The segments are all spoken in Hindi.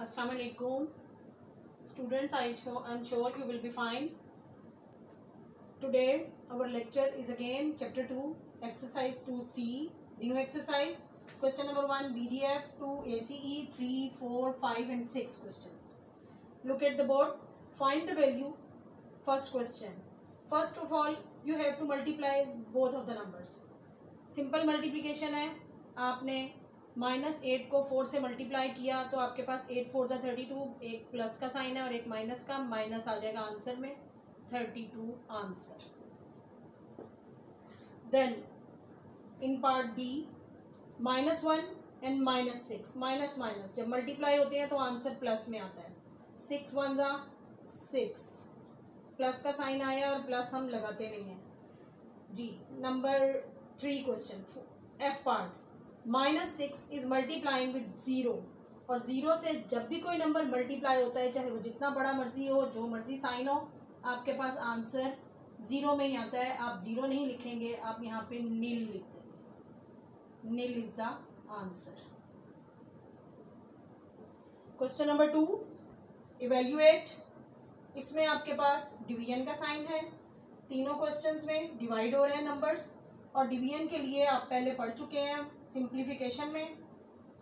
Assalamu alaikum. Students, I'm sure you will be fine. Today our lecture is again chapter 2, exercise 2C, new exercise. Question number 1, BDF 2, ACE 3, 4, 5 and 6 questions. Look at the board. Find the value. First question. First of all, you have to multiply both of the numbers. Simple multiplication है. आपने -8 को 4 से मल्टीप्लाई किया तो आपके पास 8 4 जा 32, एक प्लस का साइन है और एक माइनस का, माइनस आ जाएगा आंसर में 32 answer. Then in part D -1 and -6, minus minus जब मल्टीप्लाई होते हैं तो आंसर प्लस में आता है. 6 1 जा 6, प्लस का साइन आया और प्लस हम लगाते नहीं हैं जी. Number 3 question F part. -6 is multiplying with 0 और 0 से जब भी कोई नंबर मल्टीप्लाई होता है चाहे वो जितना बड़ा मर्जी हो, जो मर्जी साइन हो, आपके पास आंसर 0 में ही आता है. आप 0 नहीं लिखेंगे, आप यहाँ पे नील लिख देंगे. Nil is the answer. Question number 2, evaluate. इसमें आपके पास डिवीजन का साइन है. तीनों क्वेश्चंस में डिवाइड हो रहे हैं नंबर्स और डिवीजन के लिए आप पहले पढ़ चुके हैं. सिंप्लीफिकेशन में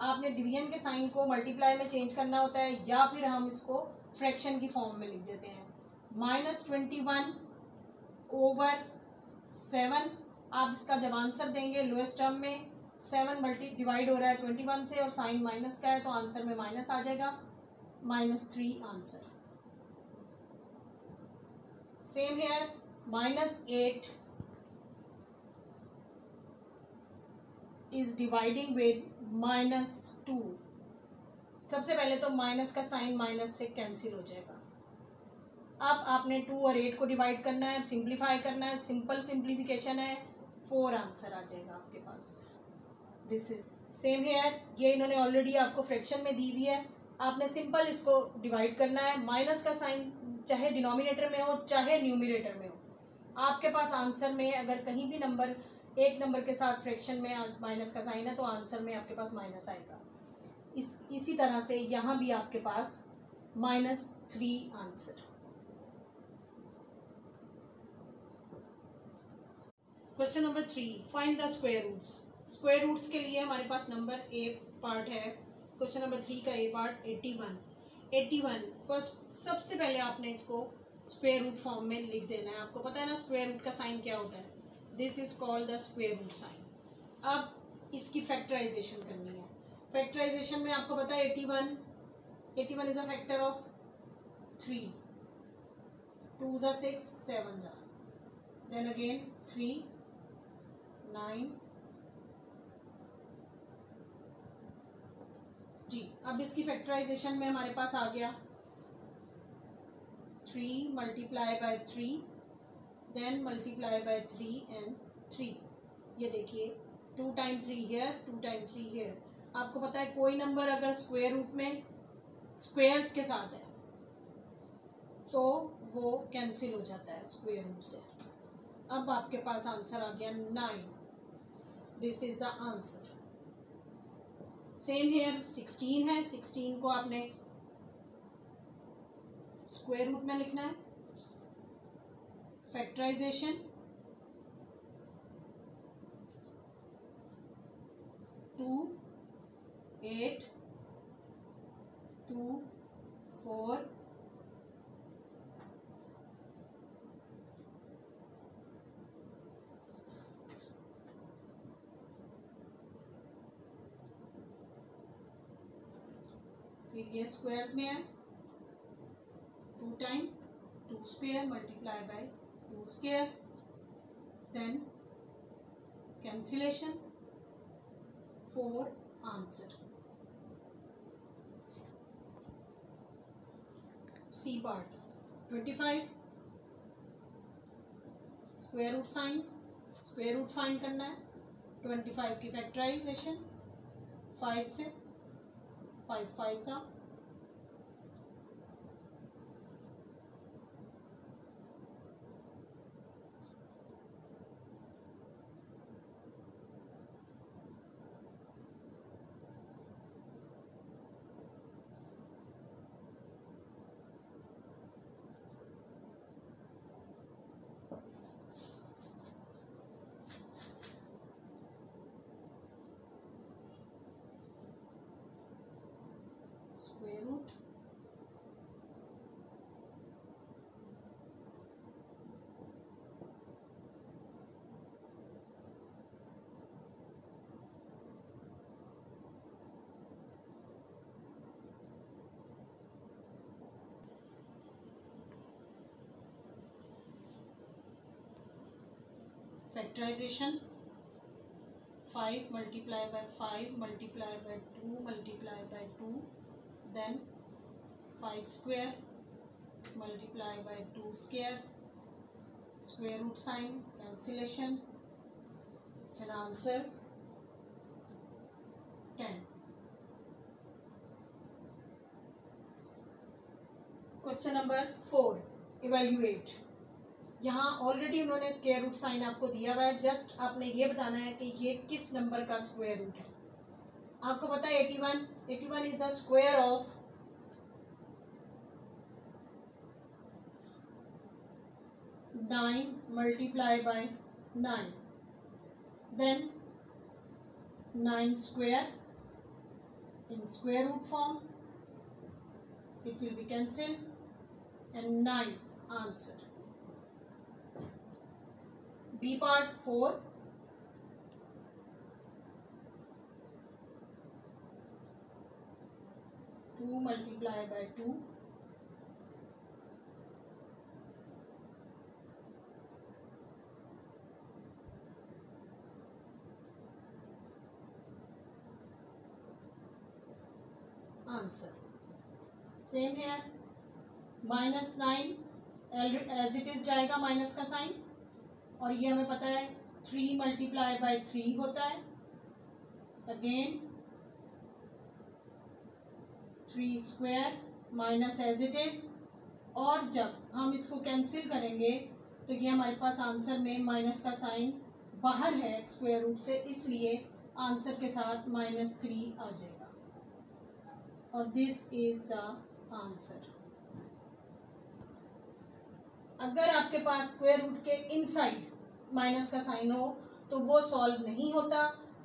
आपने डिवीजन के साइन को मल्टीप्लाई में चेंज करना होता है या फिर हम इसको फ्रैक्शन की फॉर्म में लिख देते हैं. -21 ओवर 7. आप इसका जब आंसर देंगे लोएस्ट टर्म में 7 डिवाइड हो रहा है 21 से और साइन माइनस का है तो आंसर में माइनस आ जाएगा, -3 answer. Same here -8 is dividing with -2. सबसे पहले तो माइनस का साइन माइनस से कैंसिल हो जाएगा. अब आपने 2 और 8 को डिवाइड करना है, सिंप्लीफाई करना है. सिंपल सिंप्लीफिकेशन है, 4 आंसर आ जाएगा आपके पास. This is same here. ये इन्होंने ऑलरेडी आपको फ्रैक्शन में दी हुई है. आपने सिंपल इसको डिवाइड करना है. माइनस का साइन चाहे डिनोमिनेटर में हो चाहे न्यूमिनेटर में हो, आपके पास आंसर में अगर कहीं भी नंबर एक नंबर के साथ फ्रैक्शन में माइनस का साइन है तो आंसर में आपके पास माइनस आएगा. इसी तरह से यहाँ भी आपके पास -3 answer. Question number 3, find the square roots. Square roots के लिए हमारे पास नंबर ए पार्ट है. क्वेश्चन नंबर 3 का ए पार्ट 81. फर्स्ट सबसे पहले आपने इसको स्क्वायर रूट फॉर्म में लिख देना है. आपको पता है ना स्क्वायर रूट का साइन क्या होता है. This is called the square root sign. अब इसकी फैक्टराइजेशन करनी है. फैक्टराइजेशन में आपको पता है 81 इज अ फैक्टर ऑफ 3. 2 जा 6, 7 जा, देन अगेन 3, 9 जी. अब इसकी फैक्टराइजेशन में हमारे पास आ गया 3 multiply by 3, then multiply by 3 and 3. ये देखिए 2 टाइम 3 हियर, 2 टाइम 3 हियर. आपको पता है कोई नंबर अगर स्क्वायर रूट में स्क्वायर्स के साथ है तो वो कैंसिल हो जाता है स्क्वायर रूट से. अब आपके पास आंसर आ गया 9. This is the answer. Same here 16 है. 16 को आपने स्क्वायर रूट में लिखना है. फैक्टराइजेशन 2 8 2 4 फिर ये स्क्वायर्स में है 2 time 2 square multiply by 2 square, then cancellation 4 answer. C part 25 square root sign. Square root find करना है. 25 की फैक्टराइजेशन 5 से 5 5 सा, square root factorization 5 multiply by 5 multiply by 2 multiply by 2 then 5 square multiply by 2 square square root sign cancellation and answer 10. Question number 4 evaluate. यहाँ ऑलरेडी उन्होंने स्क्वायर रूट साइन आपको दिया हुआ है, जस्ट आपने ये बताना है कि ये किस नंबर का स्क्वायर रूट है। आपको पता है 81 is the square of 9 multiply by 9, then 9 square in square root form, it will be cancelled and 9 answer. B part 4, 2 multiply by 2, answer. Same here, minus 9 as it is जाएगा माइनस का साइन, और ये हमें पता है 3 multiply by 3 होता है, again 3 square minus as it is, और जब हम इसको कैंसिल करेंगे तो ये हमारे पास आंसर में माइनस का साइन बाहर है स्क्वायर रूट से, इसलिए आंसर के साथ -3 आ जाएगा और दिस इज द आंसर। अगर आपके पास स्क्वायर रूट के इनसाइड माइनस का साइन हो तो वो सॉल्व नहीं होता,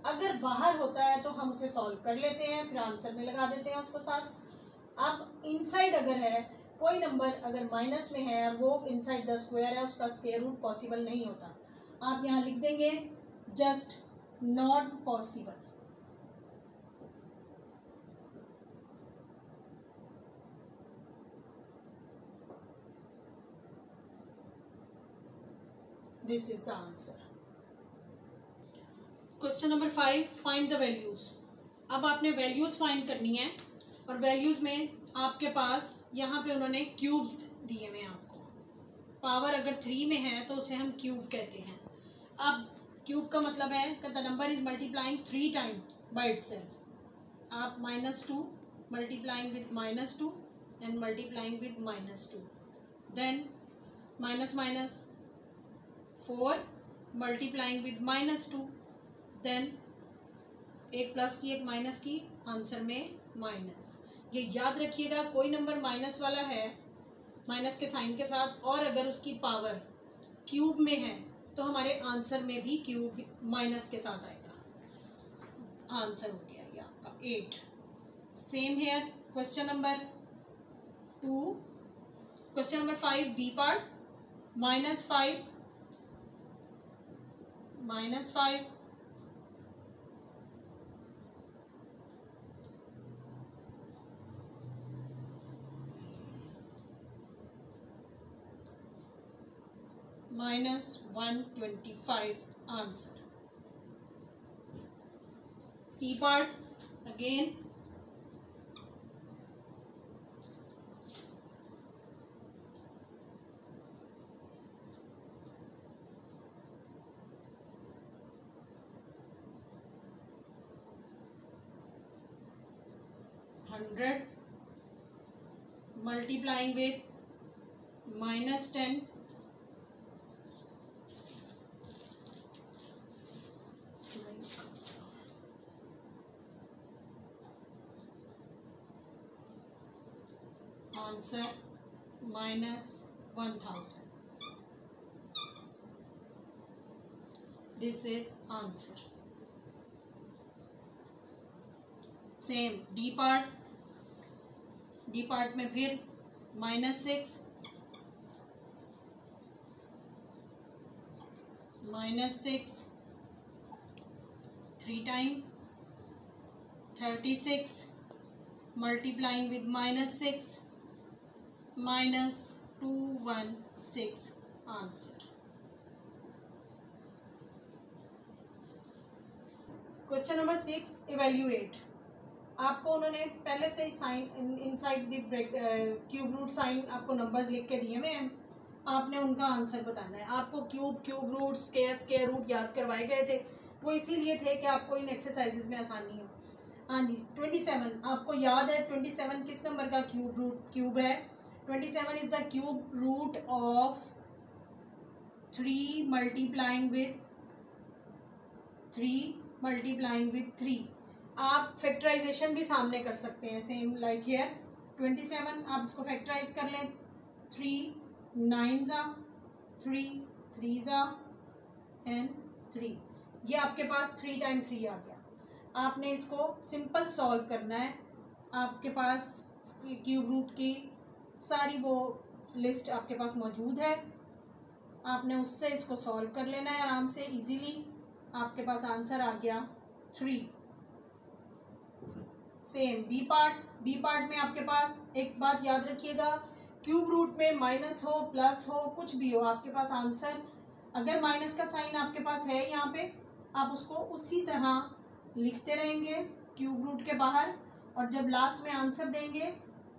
अगर बाहर होता है तो हम उसे सॉल्व कर लेते हैं, फिर आंसर में लगा देते हैं उसको साथ। अब इनसाइड अगर है कोई नंबर अगर माइनस में है और वो इनसाइड द स्क्वायर है, उसका स्क्वायर रूट पॉसिबल नहीं होता। आप यहाँ लिख देंगे just not possible. This is the answer. Question number 5, find the values. अब आपने वैल्यूज फाइंड करनी है और वैल्यूज में आपके पास यहाँ पे उन्होंने क्यूब्स दिए हुए हैं आपको। पावर अगर 3 में है तो उसे हम क्यूब कहते हैं। अब क्यूब का मतलब है कि the number is multiplying 3 time by itself. आप -2 multiplying with -2 and multiplying with -2, then -4 multiplying with -2, then एक प्लस की एक माइनस की, आंसर में माइनस। ये याद रखिएगा, कोई नंबर माइनस वाला है माइनस के साइन के साथ और अगर उसकी पावर क्यूब में है तो हमारे आंसर में भी क्यूब माइनस के साथ आएगा। आंसर हो गया ये आपका 8। Same here question number 2, question number 5 B part, -5 -125 answer. C part again $100 multiplying with -10, answer -1000. This is answer. Same D part, D part में फिर -6 3 time 36 multiplying with -6 -216 answer. Question number 6 evaluate. आपको उन्होंने पहले से ही sign inside the cube root sign आपको नंबर्स लिख के दिए हुए हैं, आपने उनका आंसर बताना है। आपको क्यूब रूट स्क्वायर रूट याद करवाए गए थे, वो इसीलिए थे कि आपको इन एक्सरसाइजेज में आसानी हो। हाँ जी 27 आपको याद है 27 किस नंबर का क्यूब है? 27 is the cube root of 3 multiplying with 3। आप फैक्टराइजेशन भी सामने कर सकते हैं, सेम लाइक हियर 27 आप इसको फैक्टराइज कर लें, 3 9 3 3 एंड 3, ये आपके पास 3 टाइम 3 आ गया। आपने इसको सिंपल सॉल्व करना है, आपके पास क्यूब रूट की सारी वो लिस्ट आपके पास मौजूद है, आपने उससे इसको सॉल्व कर लेना है आराम से इजीली। आपके पास आंसर आ गया 3। सेम बी पार्ट में आपके पास एक बात याद रखिएगा, क्यूब रूट में माइनस हो प्लस हो कुछ भी हो, आपके पास आंसर अगर माइनस का साइन आपके पास है यहाँ पे, आप उसको उसी तरह लिखते रहेंगे क्यूब रूट के बाहर, और जब लास्ट में आंसर देंगे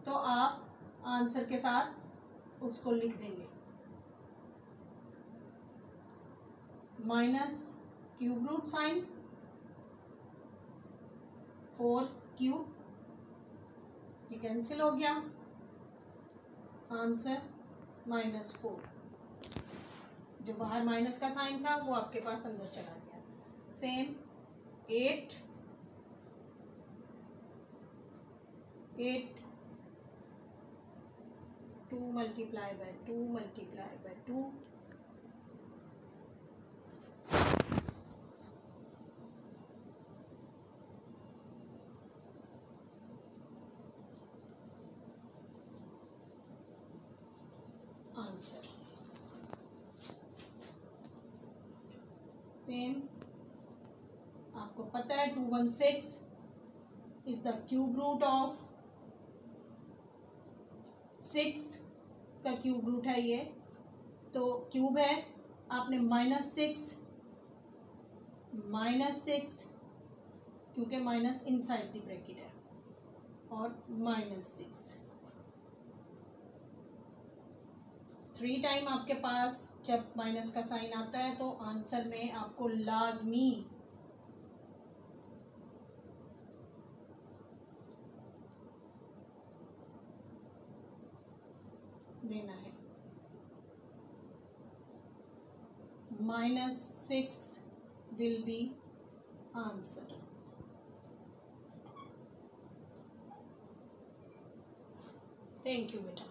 तो आप आंसर के साथ उसको लिख देंगे minus cube root sign 4 cube, ये कैंसिल हो गया, आंसर -4। जो बाहर माइनस का साइन था वो आपके पास अंदर चला गया। Same 8 2 multiply by 2 answer. Same आपको पता है 216 is the cube root of 6 का क्यूब रूट है ये, तो क्यूब है, आपने -6 क्योंकि माइनस इनसाइड द ब्रैकेट है, और -6 3 टाइम आपके पास जब माइनस का साइन आता है तो आंसर में आपको लाजमी देना है -6 will be answer. Thank you बेटा।